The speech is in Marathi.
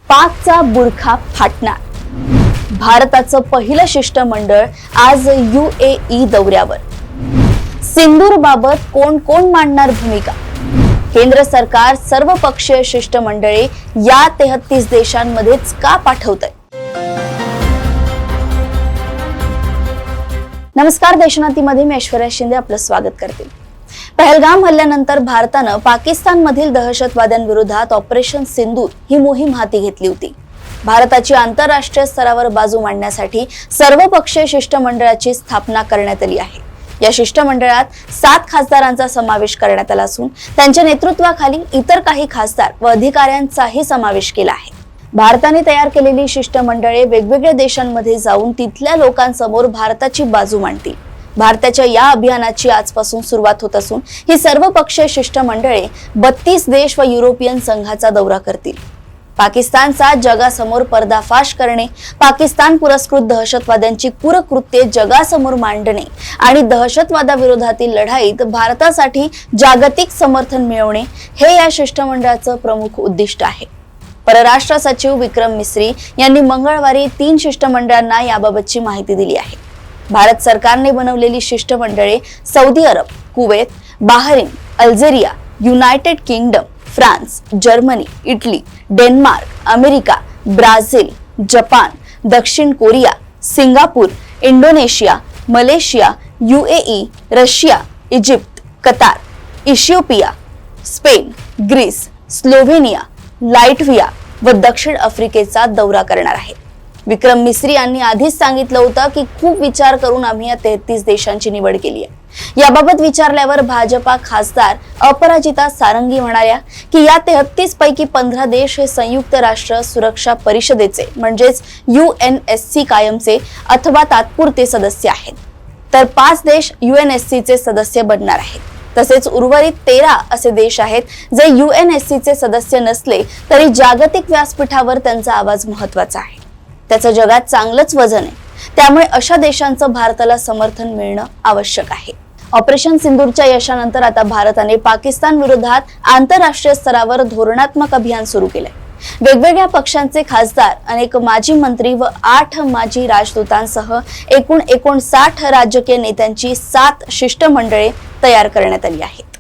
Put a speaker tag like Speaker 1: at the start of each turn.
Speaker 1: पाकचा बुरखा फाटणार. भारताचं पहिलं शिष्टमंडळ आज UAE दौऱ्यावर. सिंदूर बाबत कोण कोण मांडणार भूमिका? केंद्र सरकार सर्वपक्षीय शिष्टमंडळे या 33 देशांमध्येच का पाठवतंय? नमस्कार, देशनातीमध्ये मी ऐश्वर्या शिंदे आपलं स्वागत करते. पहलगाम हल्ल्यानंतर भारतानं पाकिस्तानमधील दहशतवाद्यांविरोधात ऑपरेशन सिंदूर ही मोहीम हाती घेतली होती. भारताची आंतरराष्ट्रीय स्तरावर बाजू मांडण्यासाठी सर्वपक्षीय शिष्टमंडळाची स्थापना करण्यात आली आहे. या शिष्टमंडळात 7 खासदारांचा समावेश करण्यात आला असून त्यांच्या नेतृत्वाखाली इतर काही खासदार व अधिकाऱ्यांचाही समावेश केला आहे. भारताने तयार केलेली शिष्टमंडळे वेगवेगळ्या देशांमध्ये जाऊन तिथल्या लोकांसमोर भारताची बाजू मांडतील. भारताच्या या अभियानाची आजपासून सुरुवात होत असून ही सर्वपक्षीय शिष्टमंडळे 32 देश व युरोपियन संघाचा दौरा करतील. पाकिस्तानचा जगासमोर पर्दाफाश करणे, पाकिस्तान पुरस्कृत दहशतवाद्यांची कुकृत्ये जगासमोर मांडणे आणि दहशतवादाविरोधातील लढाईत भारतासाठी जागतिक समर्थन मिळवणे हे या शिष्टमंडळाचं प्रमुख उद्दिष्ट आहे. परराष्ट्र सचिव विक्रम मिस्री यांनी मंगळवारी 3 शिष्टमंडळांना याबाबतची माहिती दिली आहे. भारत सरकारने बनवलेली शिष्टमंडळे Saudi Arab, Kuwait, Bahrain, Algeria, United Kingdom, France, Germany, Italy, Denmark, America, Brazil, Japan, दक्षिण Korea, Singapore, Indonesia, Malaysia, UAE, Russia, Egypt, Qatar, Ethiopia, Spain, Greece, Slovenia, Latvia व दक्षिण आफ्रिकेचा दौरा करणार आहे. विक्रम मिस्री यांनी आधीच सांगितलं होतं की खूप विचार करून आम्ही या 33 देशांची निवड केली आहे. याबाबत विचारल्यावर भाजपा खासदार अपराजिता सारंगी म्हणाल्या की या 33 पैकी 15 देश हे संयुक्त राष्ट्र सुरक्षा परिषदेचे म्हणजेच UNSC कायमचे अथवा तात्पुरते सदस्य आहेत, तर 5 देश UNSC चे सदस्य बनणार आहेत. तसेच उर्वरित 13 असे देश आहेत जे UNSC चे सदस्य नसले तरी जागतिक व्यासपीठावर त्यांचा आवाज महत्त्वाचा आहे. त्याचं जगात चांगलंच वजन आहे. त्यामुळे अशा देशांचं भारताला समर्थन मिळणं आवश्यक आहे. ऑपरेशन सिंदूरच्या यशानंतर आता भारताने पाकिस्तान विरोधात आंतरराष्ट्रीय स्तरावर धोरणात्मक अभियान सुरू केलंय. वेगवेगळ्या पक्षांचे खासदार, अनेक माजी मंत्री व 8 माजी राजदूतांसह एकूण 59 राजकीय नेत्यांची 7 शिष्टमंडळे तयार करण्यात आली आहेत.